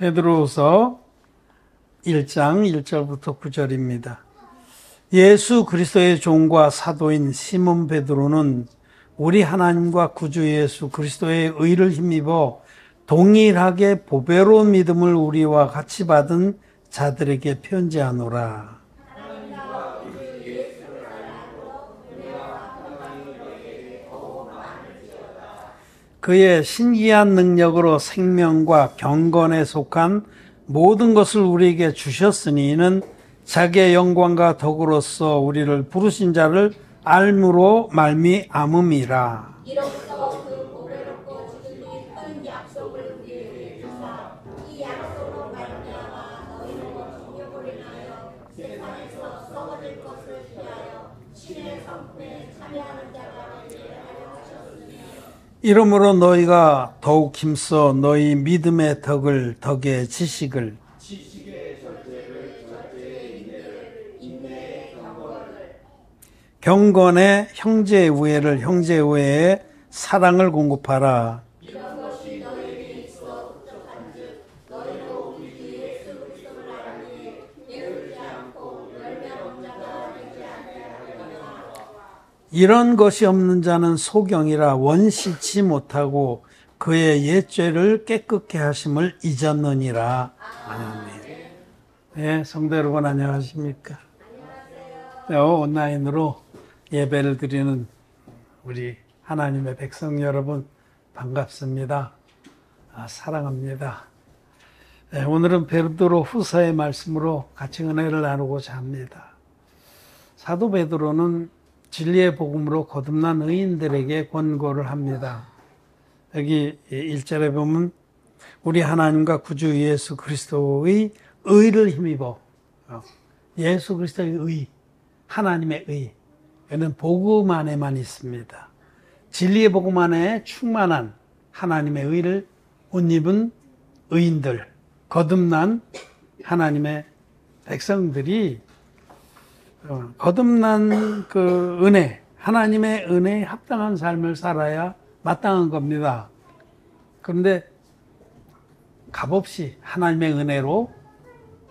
베드로후서 1장 1절부터 9절입니다. 예수 그리스도의 종과 사도인 시몬 베드로는 우리 하나님과 구주 예수 그리스도의 의를 힘입어 동일하게 보배로운 믿음을 우리와 같이 받은 자들에게 편지하노라. 그의 신기한 능력으로 생명과 경건에 속한 모든 것을 우리에게 주셨으니 이는 자기의 영광과 덕으로서 우리를 부르신 자를 알므로 말미암음이라. 이로써 그 보배롭고 지극히 큰 약속을 우리에게 주사 이 약속으로 말미암아 너희는 능력을 인하여 세상에서 썩어질 것을 피하여 신의 성품에 참여하는 자가 되게 하려 하셨으니 이러므로 너희가 더욱 힘써 너희 믿음의 덕을 덕의 지식을 경건의 형제의 우애를 형제의 우애에 사랑을 공급하라. 이런 것이 너희에게 있어 부족한즉 너희도 우리 주 예수 그리스도를 알니 게으르지 않고 열매 없는 자가 되지 아니하려니와 이런 것이 없는 자는 소경이라 원시치 못하고 그의 옛죄를 깨끗게 하심을 잊었느니라. 아멘. 네, 성도 여러분 안녕하십니까? 네, 온라인으로 예배를 드리는 우리 하나님의 백성 여러분 반갑습니다. 사랑합니다. 네, 오늘은 베드로 후서의 말씀으로 같이 은혜를 나누고자 합니다. 사도 베드로는 진리의 복음으로 거듭난 의인들에게 권고를 합니다. 여기 1절에 보면 우리 하나님과 구주 예수 그리스도의 의를 힘입어 예수 그리스도의 의, 하나님의 의, 이는 복음 안에만 있습니다. 진리의 복음 안에 충만한 하나님의 의를 옷 입은 의인들, 거듭난 하나님의 백성들이 거듭난 그 은혜, 하나님의 은혜에 합당한 삶을 살아야 마땅한 겁니다. 그런데 값없이 하나님의 은혜로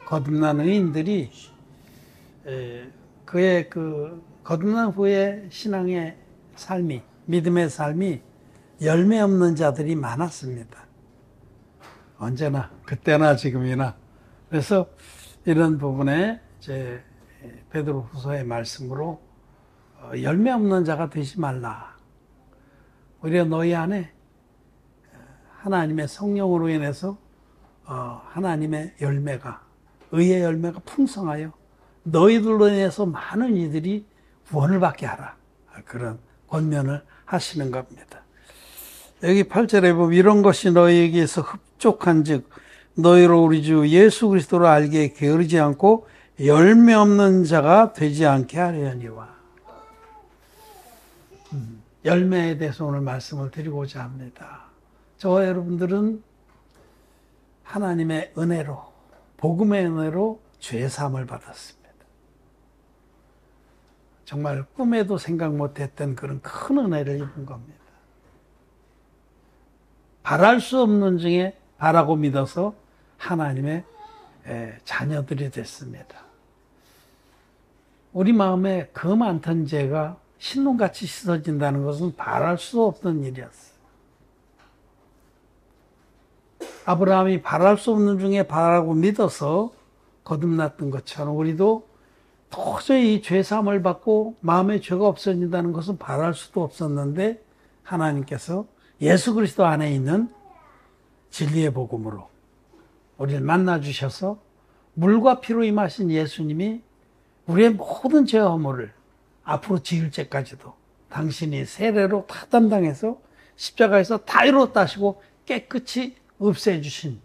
거듭난 의인들이 그의 그 거듭난 후의 신앙의 삶이, 믿음의 삶이 열매 없는 자들이 많았습니다. 언제나, 그때나 지금이나. 그래서 이런 부분에 이제 베드로 후서의 말씀으로 열매 없는 자가 되지 말라. 오히려 너희 안에 하나님의 성령으로 인해서 하나님의 열매가, 의의 열매가 풍성하여 너희들로 인해서 많은 이들이 구원을 받게 하라. 그런 권면을 하시는 겁니다. 여기 8절에 보면 이런 것이 너희에게서 흡족한 즉 너희로 우리 주 예수 그리스도를 알기에 게으르지 않고 열매 없는 자가 되지 않게 하려니와. 열매에 대해서 오늘 말씀을 드리고자 합니다. 저와 여러분들은 하나님의 은혜로, 복음의 은혜로 죄사함을 받았습니다. 정말 꿈에도 생각 못했던 그런 큰 은혜를 입은 겁니다. 바랄 수 없는 중에 바라고 믿어서 하나님의 자녀들이 됐습니다. 우리 마음에 그 많던 죄가 신눈같이 씻어진다는 것은 바랄 수 없는 일이었어요. 아브라함이 바랄 수 없는 중에 바라고 믿어서 거듭났던 것처럼 우리도 도저히 이 죄사함을 받고 마음에 죄가 없어진다는 것은 바랄 수도 없었는데 하나님께서 예수 그리스도 안에 있는 진리의 복음으로 우리를 만나주셔서 물과 피로 임하신 예수님이 우리의 모든 죄와 허물을 앞으로 지을 죄까지도 당신이 세례로 다 담당해서 십자가에서 다 이루었다 하시고 깨끗이 없애주신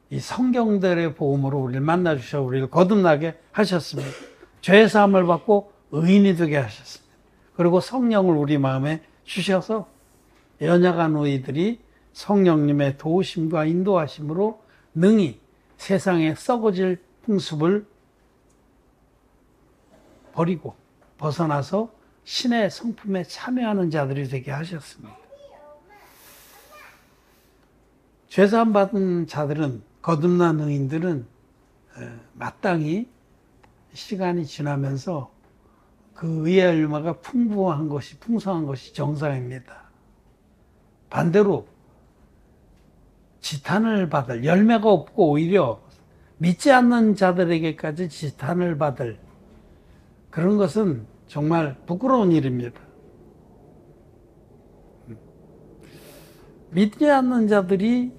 이 성경들의 복음으로 우리를 만나주셔 우리를 거듭나게 하셨습니다. 죄사함을 받고 의인이 되게 하셨습니다. 그리고 성령을 우리 마음에 주셔서 연약한 우리들이 성령님의 도우심과 인도하심으로 능히 세상에 썩어질 풍습을 버리고 벗어나서 신의 성품에 참여하는 자들이 되게 하셨습니다. 죄사함 받은 자들은 거듭난 의인들은 마땅히 시간이 지나면서 그 의의 열매가 풍성한 것이 정상입니다. 반대로 지탄을 받을, 열매가 없고 오히려 믿지 않는 자들에게까지 지탄을 받을 그런 것은 정말 부끄러운 일입니다. 믿지 않는 자들이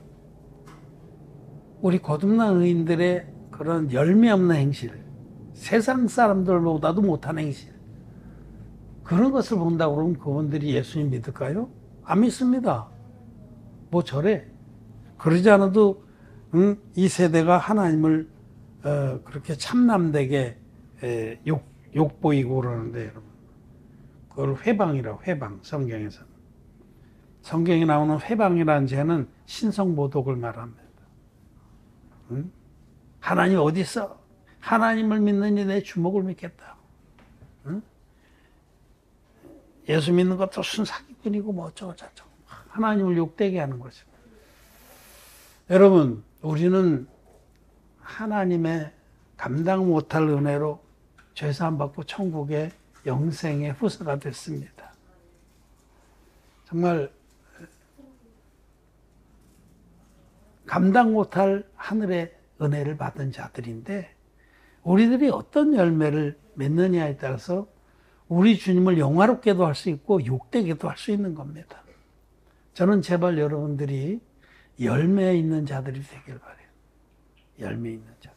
우리 거듭난 의인들의 그런 열매 없는 행실, 세상 사람들보다도 못한 행실, 그런 것을 본다고 그러면 그분들이 예수님 믿을까요? 안 믿습니다. 뭐 저래. 그러지 않아도 이 세대가 하나님을 그렇게 참남되게 욕보이고 그러는데, 여러분, 그걸 회방이라고, 회방. 성경에서는. 성경에 나오는 회방이라는 죄는 신성모독을 말합니다. 하나님 어디 있어? 하나님을 믿느니 내 주먹을 믿겠다. 예수 믿는 것도 순사기꾼이고 뭐 어쩌고저쩌고 하나님을 욕되게 하는 거죠. 여러분, 우리는 하나님의 감당 못할 은혜로 죄사함 받고 천국의 영생의 후사가 됐습니다. 정말 감당 못할 하늘의 은혜를 받은 자들인데, 우리들이 어떤 열매를 맺느냐에 따라서 우리 주님을 영화롭게도 할 수 있고 욕되게도 할 수 있는 겁니다. 저는 제발 여러분들이 열매 있는 자들이 되길 바라요. 열매 있는 자들.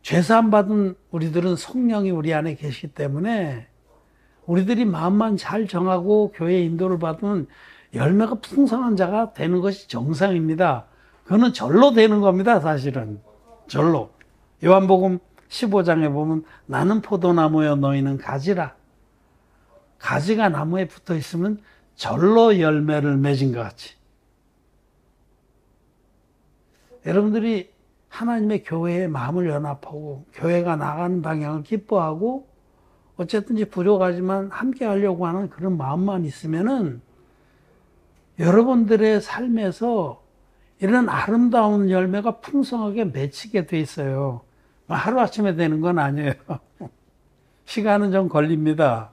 죄사함 받은 우리들은 성령이 우리 안에 계시기 때문에 우리들이 마음만 잘 정하고 교회 인도를 받으면 열매가 풍성한 자가 되는 것이 정상입니다. 그거는 절로 되는 겁니다, 사실은. 절로. 요한복음 15장에 보면 나는 포도나무여 너희는 가지라. 가지가 나무에 붙어 있으면 절로 열매를 맺은 것 같이. 여러분들이 하나님의 교회에 마음을 연합하고 교회가 나가는 방향을 기뻐하고 어쨌든지 부족하지만 함께 하려고 하는 그런 마음만 있으면은 여러분들의 삶에서 이런 아름다운 열매가 풍성하게 맺히게 돼 있어요. 하루아침에 되는 건 아니에요. 시간은 좀 걸립니다.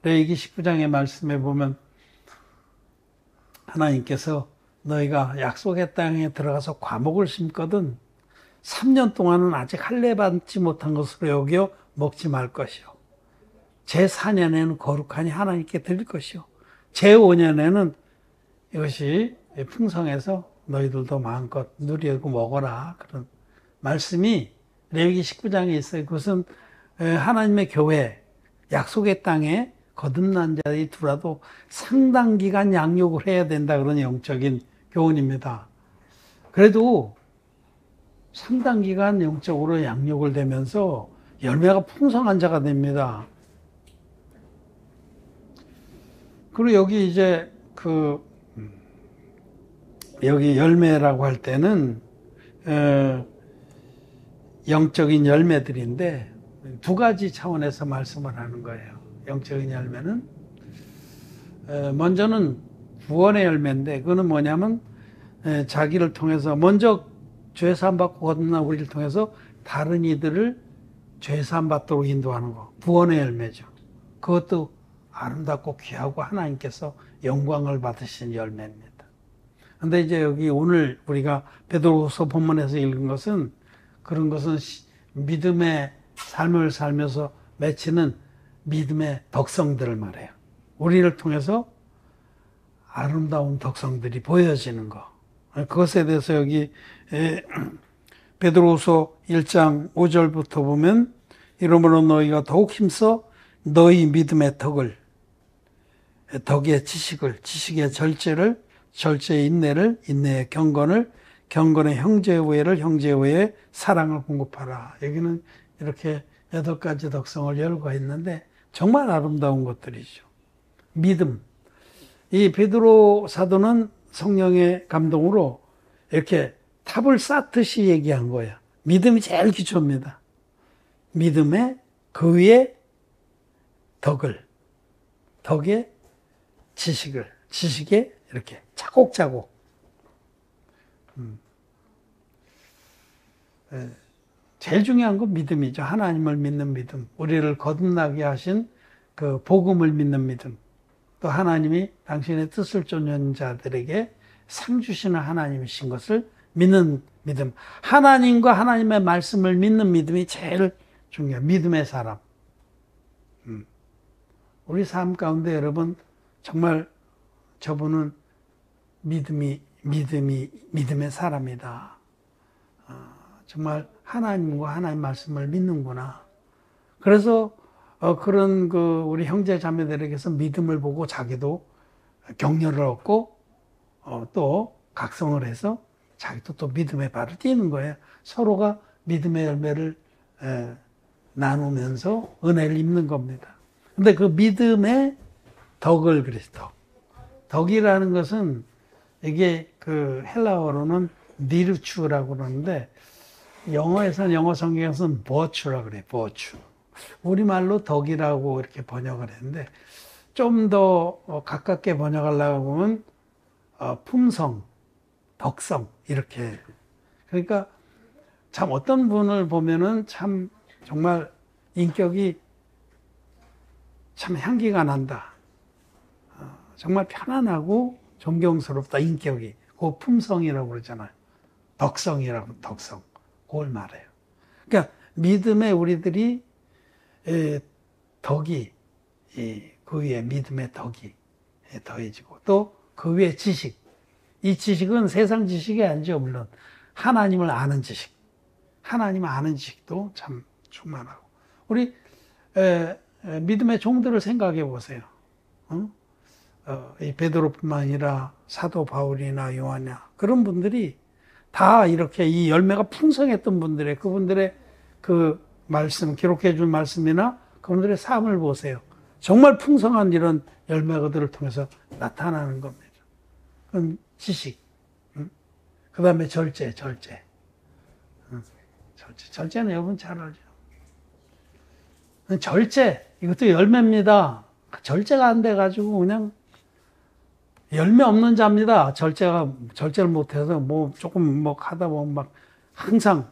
레위기 19장의 말씀에 보면 하나님께서 너희가 약속의 땅에 들어가서 과목을 심거든 3년 동안은 아직 할례 받지 못한 것으로 여겨 먹지 말 것이요. 제4년에는 거룩하니 하나님께 드릴 것이요. 제5년에는 이것이 풍성해서 너희들도 마음껏 누리고 먹어라. 그런 말씀이 레위기 19장에 있어요. 그것은 하나님의 교회, 약속의 땅에 거듭난 자들이 들어와도 상당 기간 양육을 해야 된다. 그런 영적인 교훈입니다. 그래도 상당 기간 영적으로 양육을 되면서 열매가 풍성한 자가 됩니다. 그리고 여기 이제 여기 열매라고 할 때는 영적인 열매들인데 두 가지 차원에서 말씀을 하는 거예요. 영적인 열매는 먼저는 구원의 열매인데 그거는 뭐냐면 자기를 통해서 먼저 죄사함 받고 거듭난 우리를 통해서 다른 이들을 죄사함 받도록 인도하는 거. 구원의 열매죠. 그것도 아름답고 귀하고 하나님께서 영광을 받으신 열매입니다. 근데 이제 여기 오늘 우리가 베드로후서 본문에서 읽은 것은 그런 것은 믿음의 삶을 살면서 맺히는 믿음의 덕성들을 말해요. 우리를 통해서 아름다운 덕성들이 보여지는 거. 그것에 대해서 여기 베드로후서 1장 5절부터 보면 이러므로 너희가 더욱 힘써 너희 믿음의 덕을, 덕의 지식을, 지식의 절제를, 절제의 인내를, 인내의 경건을, 경건의 형제의 우애를, 형제의 우애에 사랑을 공급하라. 여기는 이렇게 8가지 덕성을 열거했는데 정말 아름다운 것들이죠. 믿음. 이 베드로 사도는 성령의 감동으로 이렇게 탑을 쌓듯이 얘기한 거예요. 믿음이 제일 기초입니다. 믿음의 그 위에 덕을, 덕의 지식을, 지식에 이렇게 차곡차곡. 제일 중요한 건 믿음이죠. 하나님을 믿는 믿음. 우리를 거듭나게 하신 그 복음을 믿는 믿음. 또 하나님이 당신의 뜻을 쫓는 자들에게 상 주시는 하나님이신 것을 믿는 믿음. 하나님과 하나님의 말씀을 믿는 믿음이 제일 중요해요. 믿음의 사람. 우리 삶 가운데 여러분 정말 저분은 믿음의 사람이다. 정말 하나님과 하나님 말씀을 믿는구나. 그래서 그런 우리 형제 자매들에게서 믿음을 보고 자기도 격려를 얻고 또 각성을 해서 자기도 또 믿음의 발을 띄는 거예요. 서로가 믿음의 열매를 나누면서 은혜를 입는 겁니다. 근데 그 믿음의 덕을 그랬어. 덕이라는 것은 이게 그 헬라어로는 니르추라고 그러는데 영어에서는 영어 성경에서는 버추라 그래. 버추. 우리말로 덕이라고 이렇게 번역을 했는데 좀 더 가깝게 번역하려고 하면 품성, 덕성 이렇게. 그러니까 참 어떤 분을 보면은 참 정말 인격이 참 향기가 난다. 정말 편안하고 존경스럽다. 인격이. 그 품성이라고 그러잖아요. 덕성이라고 덕성. 그걸 말해요. 그러니까 믿음에 우리들이 덕이 그 위에 믿음의 덕이 더해지고 또 그 위에 지식. 이 지식은 세상 지식이 아니죠. 물론 하나님을 아는 지식. 하나님을 아는 지식도 참 충만하고. 우리 믿음의 종들을 생각해 보세요. 이 베드로뿐만 아니라 사도 바울이나 요한이나 그런 분들이 다 이렇게 이 열매가 풍성했던 분들의 그분들의 그 말씀, 기록해 줄 말씀이나 그분들의 삶을 보세요. 정말 풍성한 이런 열매들을 통해서 나타나는 겁니다. 그럼 지식, 그 다음에 절제. 절제는 여러분 잘 알죠. 절제, 이것도 열매입니다. 절제가 안 돼가지고 그냥 열매 없는 자입니다. 절제를 못해서 조금 하다 보면 막 항상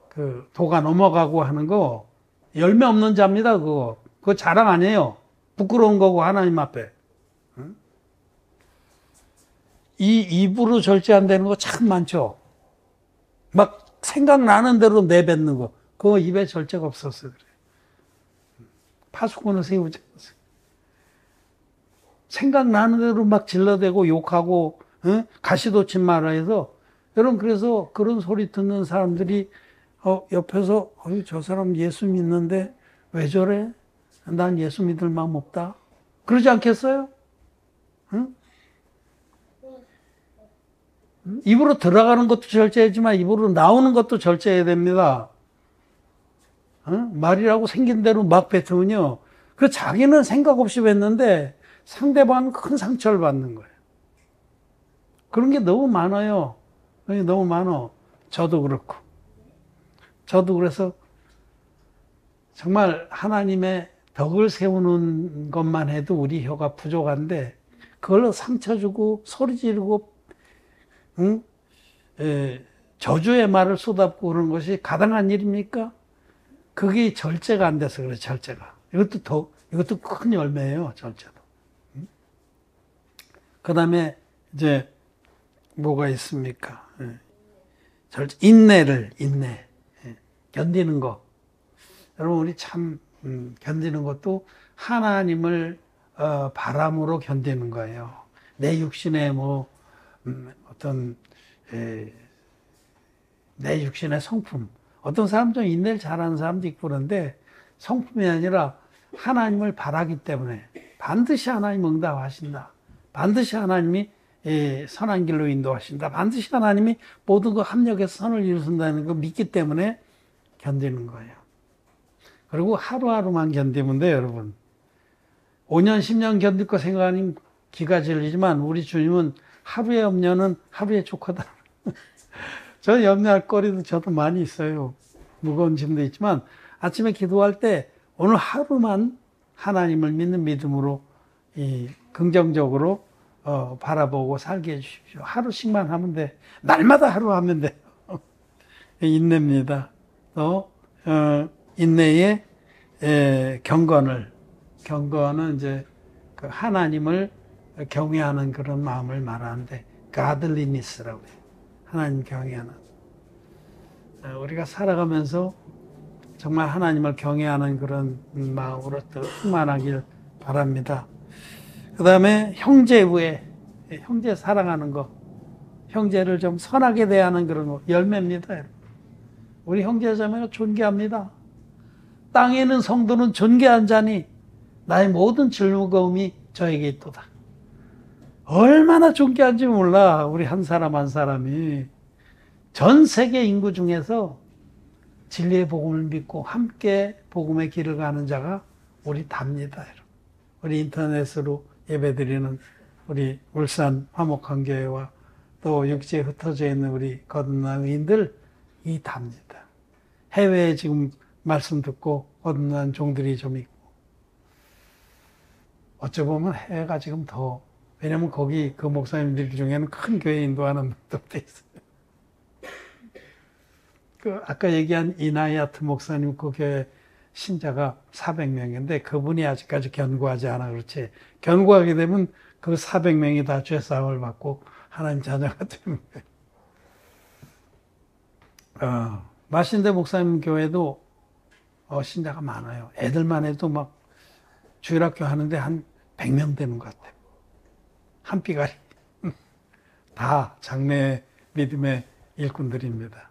그 도가 넘어가고 하는 거 열매 없는 자입니다. 그거 자랑 아니에요. 부끄러운 거고 하나님 앞에. 이 입으로 절제 안 되는 거 참 많죠. 막 생각나는 대로 내뱉는 거. 그거 입에 절제가 없었어요. 그래. 파수꾼을 세우지 않았어요. 생각나는 대로 막 질러대고 욕하고 가시돋친 말을 해서 여러분 그래서 그런 소리 듣는 사람들이 옆에서 저 사람 예수 믿는데 왜 저래? 난 예수 믿을 마음 없다. 그러지 않겠어요? 응? 입으로 들어가는 것도 절제하지만 입으로 나오는 것도 절제해야 됩니다. 말이라고 생긴 대로 막 뱉으면요. 그 자기는 생각 없이 뱉는데 상대방은 큰 상처를 받는 거예요. 그런 게 너무 많아요. 너무 많아. 저도 그렇고. 저도 그래서 정말 하나님의 덕을 세우는 것만 해도 우리 혀가 부족한데 그걸로 상처 주고 소리 지르고 저주의 말을 쏟아붓고 그러는 것이 가당한 일입니까? 그게 절제가 안 돼서 그래, 절제가. 이것도 큰 열매예요, 절제도. 그 다음에 이제 뭐가 있습니까? 인내. 견디는 거. 여러분, 우리 참, 견디는 것도 하나님을, 바람으로 견디는 거예요. 내 육신의 내 육신의 성품. 어떤 사람 좀 인내를 잘하는 사람도 있고 그런데 성품이 아니라 하나님을 바라기 때문에 반드시 하나님 응답하신다. 반드시 하나님이 선한 길로 인도하신다. 반드시 하나님이 모든 거 합력해서 선을 이루신다는 거 믿기 때문에 견디는 거예요. 그리고 하루하루만 견디면 돼요, 여러분. 5년, 10년 견딜 거 생각하면 기가 질리지만 우리 주님은 하루의 염려는 하루의 족하다. 저는 염려할 거리도 저도 많이 있어요. 무거운 짐도 있지만 아침에 기도할 때 오늘 하루만 하나님을 믿는 믿음으로 긍정적으로 바라보고 살게 해주십시오. 하루씩만 하면 돼. 날마다 하루 하면 돼. 인내입니다. 또 인내의 경건은 이제 그 하나님을 경외하는 그런 마음을 말하는데 godliness라고 해요. 하나님 경외하는. 우리가 살아가면서 정말 하나님을 경외하는 그런 마음으로 또 충만하길 바랍니다. 그 다음에 형제우애, 형제 사랑하는 거, 형제를 좀 선하게 대하는 그런 거, 열매입니다. 우리 형제자매가 존귀합니다. 땅에 있는 성도는 존귀한 자니 나의 모든 즐거움이 저에게 있도다. 얼마나 존귀한지 몰라. 우리 한 사람 한 사람이 전 세계 인구 중에서 진리의 복음을 믿고 함께 복음의 길을 가는 자가 우리 답니다. 우리 인터넷으로 예배드리는 우리 울산 화목한교회와 또 육지에 흩어져 있는 우리 거듭난 의인들 이 답니다. 해외에 지금 말씀 듣고 거듭난 종들이 좀 있고 어찌 보면 해외가 지금 더, 왜냐면 거기 그 목사님들 중에는 큰 교회 인도하는 분들도 있어요. 그 아까 얘기한 이나이아트 목사님 그 교회 신자가 400명인데 그분이 아직까지 견고하지 않아. 그렇지. 견고하게 되면 그 400명이 다 죄사함을 받고 하나님 자녀가 되는 거예요. 마신대 목사님 교회도 신자가 많아요. 애들만 해도 막 주일학교 하는데 한 100명 되는 것 같아요. 한 삐가리. 다 장래 믿음의 일꾼들입니다.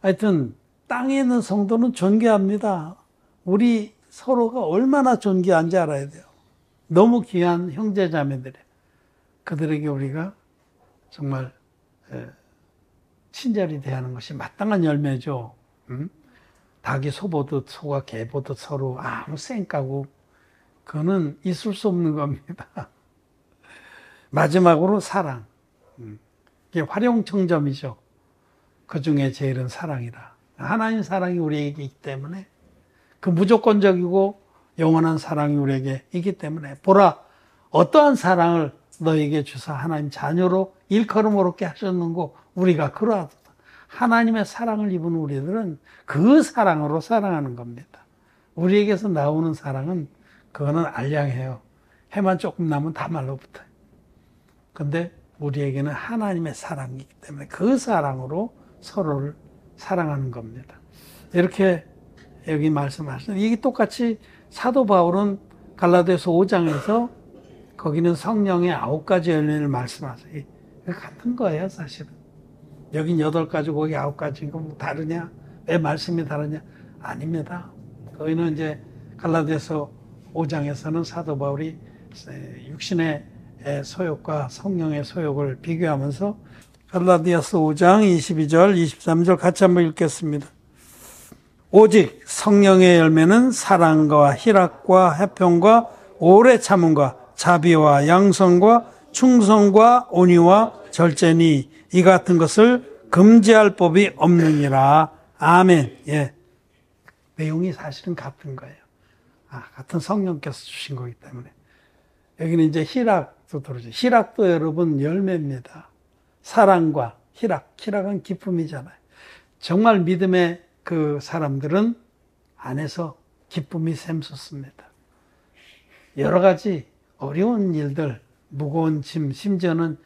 하여튼 땅에 있는 성도는 존귀합니다. 우리 서로가 얼마나 존귀한지 알아야 돼요. 너무 귀한 형제자매들이에요. 그들에게 우리가 정말 친절히 대하는 것이 마땅한 열매죠. 닭이 소 보듯 소가 개 보듯 서로 아무 쌩까고 그거는 있을 수 없는 겁니다. 마지막으로 사랑. 이게 활용청점이죠. 그 중에 제일은 사랑이라. 하나님 사랑이 우리에게 있기 때문에 그 무조건적이고 영원한 사랑이 우리에게 있기 때문에 보라 어떠한 사랑을 너에게 주사 하나님 자녀로 일컬음 어렵게 하셨는고 우리가 그러하도다. 하나님의 사랑을 입은 우리들은 그 사랑으로 사랑하는 겁니다. 우리에게서 나오는 사랑은 그거는 알량해요. 해만 조금 나면 다 말로붙어요. 근데 우리에게는 하나님의 사랑이기 때문에 그 사랑으로 서로를 사랑하는 겁니다. 이렇게 여기 말씀하시는 이게 똑같이 사도 바울은 갈라디아서 5장에서 거기는 성령의 9가지 열매를 말씀하세요. 같은 거예요, 사실은. 여긴 8가지, 거기 9가지인 거 뭐 다르냐? 왜 말씀이 다르냐? 아닙니다. 거기는 이제 갈라디아서 5장에서는 사도 바울이 육신의 소욕과 성령의 소욕을 비교하면서 갈라디아서 5장 22절, 23절 같이 한번 읽겠습니다. 오직 성령의 열매는 사랑과 희락과 화평과 오래 참음과 자비와 양선과 충성과 온유와 절제니 이 같은 것을 금지할 법이 없느니라. 아멘. 예. 내용이 사실은 같은 거예요. 같은 성령께서 주신 거기 때문에. 여기는 이제 희락도 들어오죠. 희락도 여러분 열매입니다. 사랑과 희락은 기쁨이잖아요. 정말 믿음의 그 사람들은 안에서 기쁨이 샘솟습니다. 여러 가지 어려운 일들, 무거운 짐, 심지어는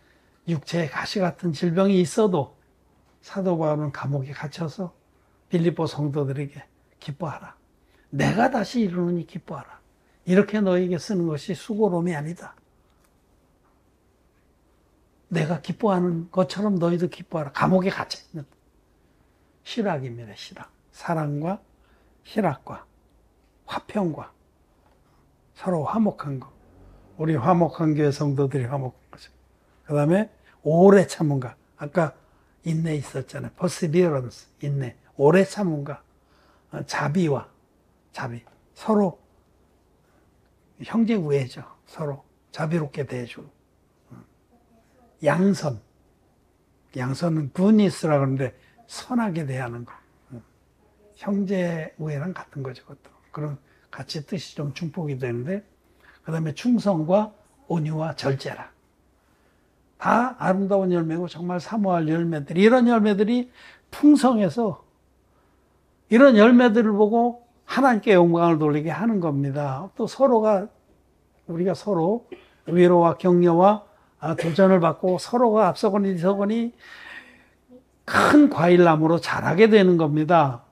육체의 가시 같은 질병이 있어도 사도 바울은 감옥에 갇혀서 빌립보 성도들에게 기뻐하라. 내가 다시 이루느니 기뻐하라. 이렇게 너에게 쓰는 것이 수고로움이 아니다. 내가 기뻐하는 것처럼 너희도 기뻐하라. 감옥에 갇혀있는 희락입니다. 희락. 사랑과 희락과 화평과 서로 화목한 거. 우리 화목한 교회 성도들이 화목한 거죠. 그 다음에 오래 참음과 아까 인내 있었잖아요. perseverance, 인내. 오래 참음과 자비와 자비. 서로 형제 우애죠. 서로 자비롭게 대해주고. 양선. 양선은 goodness라고 하는데 선하게 대하는 거. 형제 우애랑 같은 거죠. 그것도. 그런 같이 뜻이 좀 중복이 되는데 그 다음에 충성과 온유와 절제라. 다 아름다운 열매고 정말 사모할 열매들. 이런 열매들이 풍성해서 이런 열매들을 보고 하나님께 영광을 돌리게 하는 겁니다. 또 우리가 서로 위로와 격려와 도전을 받고 서로가 앞서거니 뒤서거니 큰 과일나무로 자라게 되는 겁니다.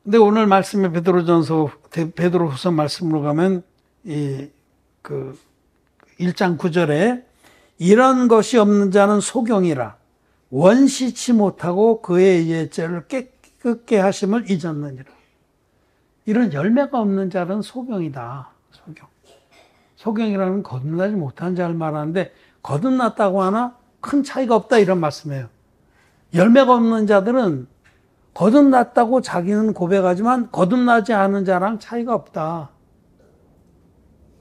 근데 오늘 말씀에 베드로후서 말씀으로 가면 1장 9절에 이런 것이 없는 자는 소경이라 원시치 못하고 그의 예죄를 깨끗게 하심을 잊었느니라. 이런 열매가 없는 자는 소경이다. 소경이라는 거듭나지 못한 자를 말하는데 거듭났다고 하나 큰 차이가 없다 이런 말씀이에요. 열매가 없는 자들은 거듭났다고 자기는 고백하지만 거듭나지 않은 자랑 차이가 없다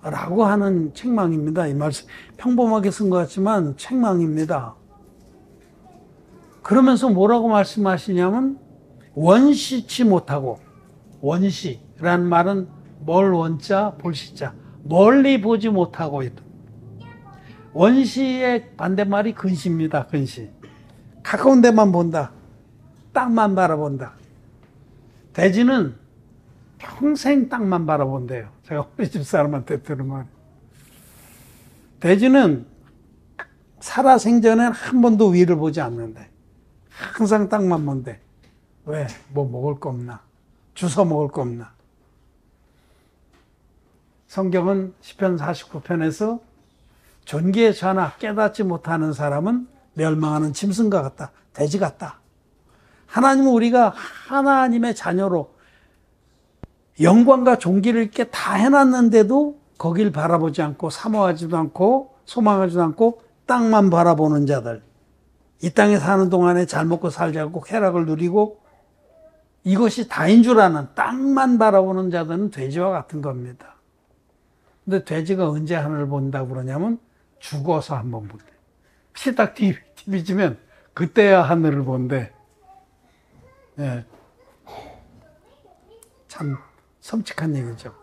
라고 하는 책망입니다. 이 말씀 평범하게 쓴 것 같지만 책망입니다. 그러면서 뭐라고 말씀하시냐면 원시치 못하고, 원시라는 말은 멀 원자 볼시자, 멀리 보지 못하고 있다. 원시의 반대말이 근시입니다. 근시. 가까운 데만 본다. 땅만 바라본다. 돼지는 평생 땅만 바라본대요. 제가 우리 집 사람한테 들은 말. 돼지는 살아생전엔 한 번도 위를 보지 않는데 항상 땅만 본대. 왜? 뭐 먹을 거 없나? 주워 먹을 거 없나? 성경은 시편 49편에서 존귀의 전하 깨닫지 못하는 사람은 멸망하는 짐승과 같다. 돼지 같다. 하나님은 우리가 하나님의 자녀로 영광과 존귀를 있게 다 해놨는데도 거길 바라보지 않고 사모하지도 않고 소망하지도 않고 땅만 바라보는 자들, 이 땅에 사는 동안에 잘 먹고 살자고 쾌락을 누리고 이것이 다인 줄 아는 땅만 바라보는 자들은 돼지와 같은 겁니다. 근데 돼지가 언제 하늘을 본다고 그러냐면 죽어서 한번 본대. 피 딱 뒤집으면 그때야 하늘을 본대. 예. 참 섬찟한 얘기죠.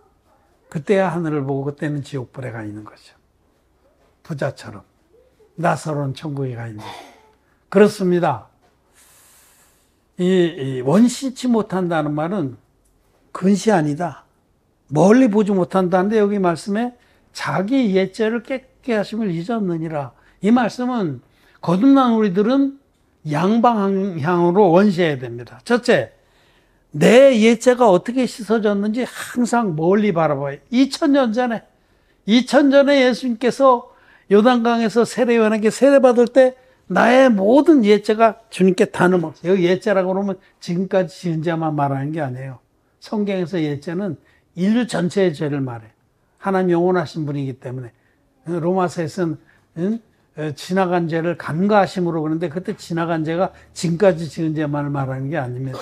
그때야 하늘을 보고 그때는 지옥불에 가 있는 거죠. 부자처럼 나사로운 천국에 가 있는. 그렇습니다. 이 원시치 못한다는 말은 근시 아니다. 멀리 보지 못한다는데 여기 말씀에 자기 옛죄를 깨끗게 하심을 잊었느니라. 이 말씀은 거듭난 우리들은 양방향으로 원시해야 됩니다. 첫째, 내 옛죄가 어떻게 씻어졌는지 항상 멀리 바라봐요. 2000년 전에 예수님께서 요단강에서 세례요한에게 세례받을 때 나의 모든 옛죄가 주님께 다 넘었어요. 여기 옛죄라고 그러면 지금까지 지은 죄만 말하는 게 아니에요. 성경에서 옛죄는 인류 전체의 죄를 말해요. 하나님 영원하신 분이기 때문에. 로마서에서는 지나간 죄를 간과하심으로 그러는데 그때 지나간 죄가 지금까지 지은 죄만을 말하는 게 아닙니다.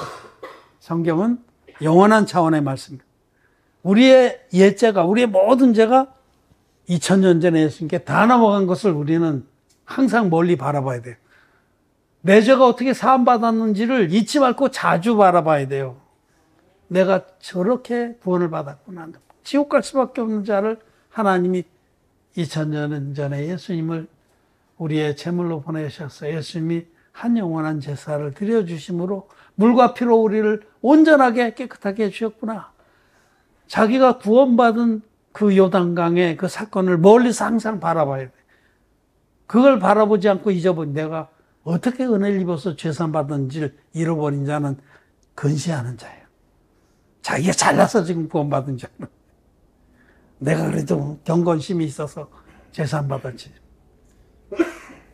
성경은 영원한 차원의 말씀입니다. 우리의 옛죄가, 우리의 모든 죄가 2000년 전에 예수님께 다 넘어간 것을 우리는 항상 멀리 바라봐야 돼요. 내 죄가 어떻게 사함받았는지를 잊지 말고 자주 바라봐야 돼요. 내가 저렇게 구원을 받았구나. 지옥 갈 수밖에 없는 자를 하나님이 2000년 전에 예수님을 우리의 제물로 보내셨어요. 예수님이 한 영원한 제사를 드려주심으로 물과 피로 우리를 온전하게 깨끗하게 해주셨구나. 자기가 구원받은 그 요단강의 그 사건을 멀리서 항상 바라봐야 돼. 그걸 바라보지 않고 잊어버린 내가 어떻게 은혜를 입어서 죄산받은지를 잃어버린 자는 근시하는 자예요. 자기가 잘나서 지금 구원받은 자는 내가 그래도 경건심이 있어서 죄산받았지.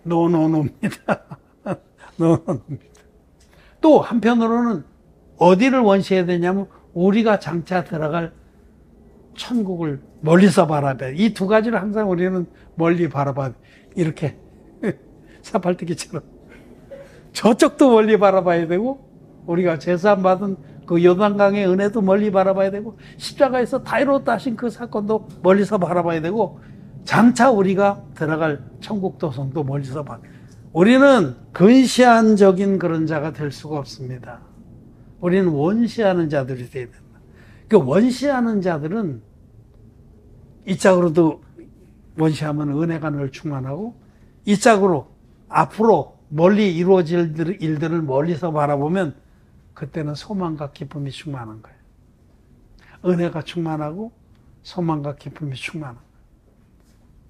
노노노입니다. 노노노입니다. 또 한편으로는 어디를 원시해야 되냐면 우리가 장차 들어갈 천국을 멀리서 바라봐야 돼. 이 두 가지를 항상 우리는 멀리 바라봐야 돼. 이렇게 사팔뜨기처럼 저쪽도 멀리 바라봐야 되고 우리가 제사받은 그 요단강의 은혜도 멀리 바라봐야 되고 십자가에서 다이로다 하신 그 사건도 멀리서 바라봐야 되고 장차 우리가 들어갈 천국 도성도 멀리서 봐. 우리는 근시안적인 그런 자가 될 수가 없습니다. 우리는 원시하는 자들이 되어야 된다. 그 원시하는 자들은 이 짝으로도 원시하면 은혜가 늘 충만하고, 이 짝으로 앞으로 멀리 이루어질 일들을 멀리서 바라보면 그때는 소망과 기쁨이 충만한 거예요. 은혜가 충만하고 소망과 기쁨이 충만한 거예요.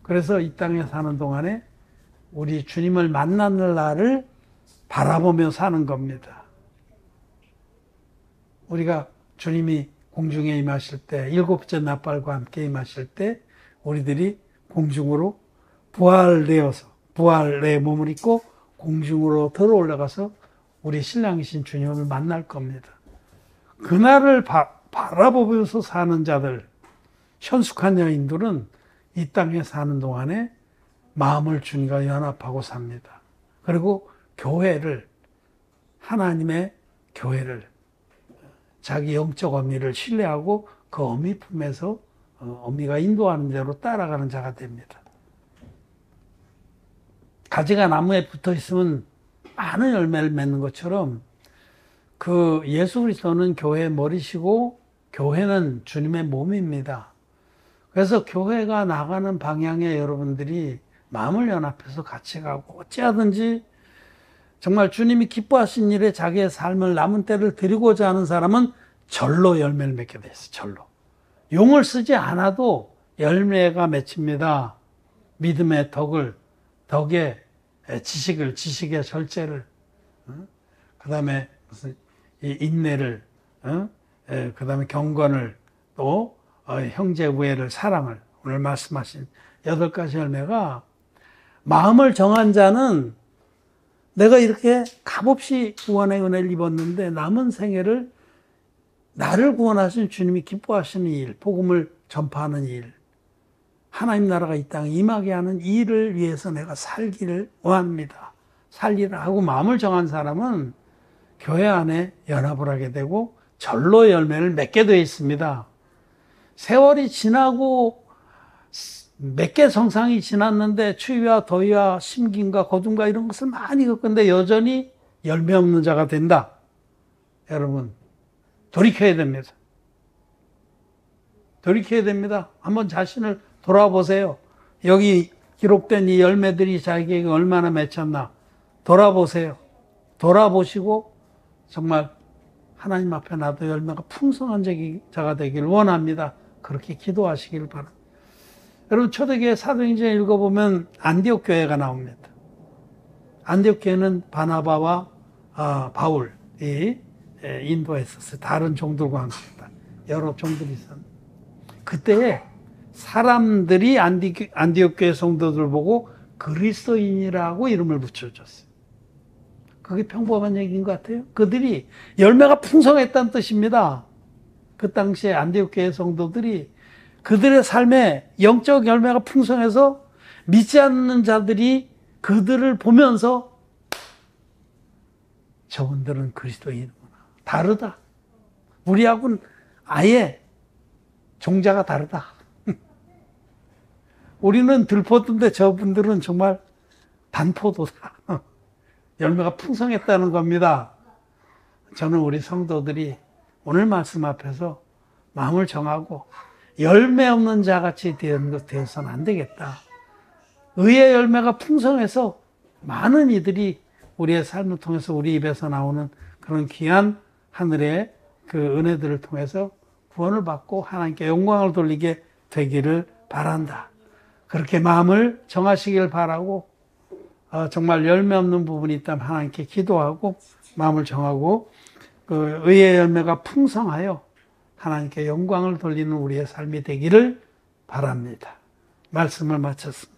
그래서 이 땅에 사는 동안에 우리 주님을 만나는 날을 바라보며 사는 겁니다. 우리가 주님이 공중에 임하실 때, 일곱째 나팔과 함께 임하실 때 우리들이 공중으로 부활되어서, 부활의 몸을 입고 공중으로 들어 올라가서 우리 신랑이신 주님을 만날 겁니다. 그날을 바라보면서 사는 자들, 현숙한 여인들은 이 땅에 사는 동안에 마음을 주님과 연합하고 삽니다. 그리고 교회를, 하나님의 교회를, 자기 영적 어미를 신뢰하고 그 어미 품에서 어미가 인도하는 대로 따라가는 자가 됩니다. 가지가 나무에 붙어 있으면 많은 열매를 맺는 것처럼 그 예수 그리스도는 교회의 머리시고 교회는 주님의 몸입니다. 그래서 교회가 나가는 방향에 여러분들이 마음을 연합해서 같이 가고 어찌하든지 정말 주님이 기뻐하신 일에 자기의 삶을 남은 때를 드리고자 하는 사람은 절로 열매를 맺게 돼 있어요. 절로. 용을 쓰지 않아도 열매가 맺힙니다. 믿음의 덕의 지식의 절제를, 그 다음에 무슨 인내를, 그 다음에 경건을, 또 형제 우애를, 사랑을, 오늘 말씀하신 8가지 열매가 마음을 정한 자는 내가 이렇게 값없이 구원의 은혜를 입었는데 남은 생애를 나를 구원하신 주님이 기뻐하시는 일, 복음을 전파하는 일, 하나님 나라가 이 땅에 임하게 하는 일을 위해서 내가 살기를 원합니다. 살기를 하고 마음을 정한 사람은 교회 안에 연합을 하게 되고 절로 열매를 맺게 되어 있습니다. 세월이 지나고 몇 개 성상이 지났는데 추위와 더위와 심긴과 거둠과 이런 것을 많이 겪는데 여전히 열매 없는 자가 된다. 여러분, 돌이켜야 됩니다. 돌이켜야 됩니다. 한번 자신을 돌아보세요. 여기 기록된 이 열매들이 자기에게 얼마나 맺혔나 돌아보세요. 돌아보시고 정말 하나님 앞에 나도 열매가 풍성한 자가 되기를 원합니다. 그렇게 기도하시길 바랍니다. 여러분, 초대교회 사도행전 읽어보면 안디옥 교회가 나옵니다. 안디옥 교회는 바나바와 바울이 인도했었어요. 다른 종들과 함께 여러 종들이 있었는데 그때 사람들이 안디옥 교회 성도들 보고 그리스도인이라고 이름을 붙여줬어요. 그게 평범한 얘기인 것 같아요. 그들이 열매가 풍성했다는 뜻입니다. 그 당시에 안디옥 교회 성도들이 그들의 삶에 영적 열매가 풍성해서 믿지 않는 자들이 그들을 보면서 저분들은 그리스도인이구나. 다르다. 우리하고는 아예 종자가 다르다. 우리는 들포도인데 저분들은 정말 단포도다. 열매가 풍성했다는 겁니다. 저는 우리 성도들이 오늘 말씀 앞에서 마음을 정하고 열매 없는 자같이 되어서는 안 되겠다. 의의 열매가 풍성해서 많은 이들이 우리의 삶을 통해서 우리 입에서 나오는 그런 귀한 하늘의 그 은혜들을 통해서 구원을 받고 하나님께 영광을 돌리게 되기를 바란다. 그렇게 마음을 정하시길 바라고 정말 열매 없는 부분이 있다면 하나님께 기도하고 마음을 정하고 그 의의 열매가 풍성하여 하나님께 영광을 돌리는 우리의 삶이 되기를 바랍니다. 말씀을 마쳤습니다.